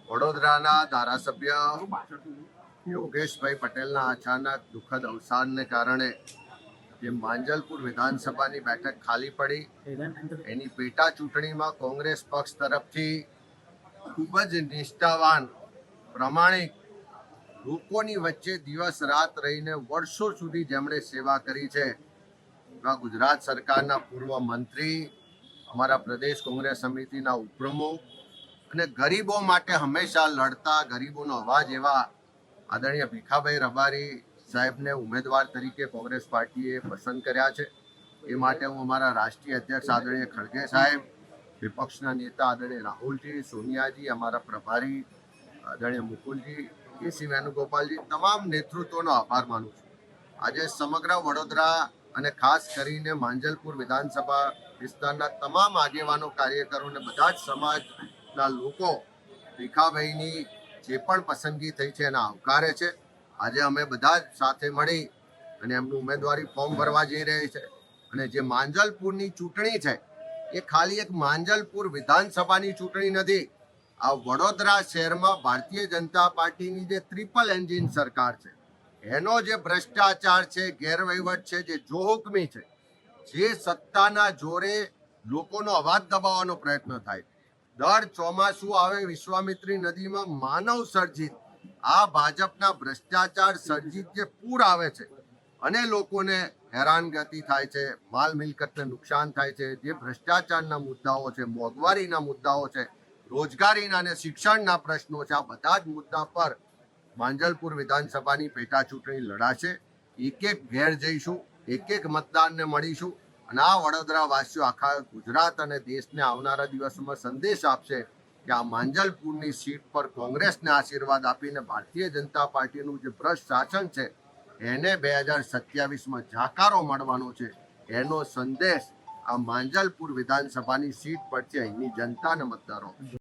વડોદરાના ધારાસભ્ય યોગેશભાઈ પટેલના અચાનક દુઃખદ અવસાનને કારણે જે માંજલપુર વિધાનસભાની બેઠક ખાલી પડી એની પેટા ચૂંટણીમાં કોંગ્રેસ પક્ષ તરફથી ખૂબ જ નિષ્ઠાવાન પ્રમાણિક લોકોની વચ્ચે દિવસ રાત રહીને વર્ષો સુધી જેમણે સેવા કરી છે એવા ગુજરાત સરકારના પૂર્વ મંત્રી, અમારા પ્રદેશ કોંગ્રેસ સમિતિના ઉપપ્રમુખ અને ગરીબો માટે હંમેશા લડતા, ગરીબોનો અવાજ એવા આદરણીય ભીખાભાઈ રબારી સાહેબને ઉમેદવાર તરીકે કોંગ્રેસ પાર્ટીએ પસંદ કર્યા છે. એ માટે હું અમારા રાષ્ટ્રીય અધ્યક્ષ આદરણીય ખડગે સાહેબ, વિપક્ષના નેતા આદરણીય રાહુલજી, સોનિયાજી, અમારા પ્રભારી આદરણીય મુકુલજી, એ વેણુગોપાલજી, તમામ નેતૃત્વનો આભાર માનું છું. આજે સમગ્ર વડોદરા અને ખાસ કરીને માંજલપુર વિધાનસભા વિસ્તારના તમામ આગેવાનો, કાર્યકરો અને બધા જ સમાજના લોકો ભીખાભાઈની જે પણ પસંદગી થઈ છે એના આવકારે છે. આજે અમે બધા જ સાથે મળી અને એમનું ઉમેદવારી ફોર્મ ભરવા જઈ રહી છે. અને જે માંજલપુરની ચૂંટણી છે એ ખાલી એક માંજલપુર વિધાનસભાની ચૂંટણી નથી. આ વડોદરા શહેરમાં ભારતીય જનતા પાર્ટીની જે ટ્રિપલ એન્જિન સરકાર છે એનો જે ભ્રષ્ટાચાર છે, ગેરવહીવટ છે, જે જોહુકમી છે, જે સત્તાના જોરે લોકોનો અવાજ દબાવવાનો પ્રયત્ન થાય, દર ચોમાસું આવે વિશ્વામિત્રી નદીમાં માનવ સર્જિત આ ભાજપના ભ્રષ્ટાચાર સર્જિત જે પૂર આવે છે અને લોકોને હેરાનગતિ થાય છે, માલ મિલકતને નુકસાન થાય છે, જે ભ્રષ્ટાચારના મુદ્દાઓ છે, મોંઘવારીના મુદ્દાઓ છે, રોજગારીના અને શિક્ષણના પ્રશ્નો છે, આ બધા જ મુદ્દા પર માંજલપુર વિધાનસભાની પેટા ચૂંટણી લડાશે. એક એક ઘેર જઈશું, એક એક મતદારને મળીશું અને આ વડોદરા વાસીઓ આખા ગુજરાત અને દેશને આવનારા દિવસોમાં સંદેશ આપશે કે આ માંજલપુરની સીટ પર કોંગ્રેસને આશીર્વાદ આપીને ભારતીય જનતા પાર્ટીનું જે ભ્રષ્ટ શાસન છે એને 2027માં જાકારો મળવાનો છે. એનો સંદેશ આ માંજલપુર વિધાનસભાની સીટ પરથી અહીંની જનતા અને મતદારો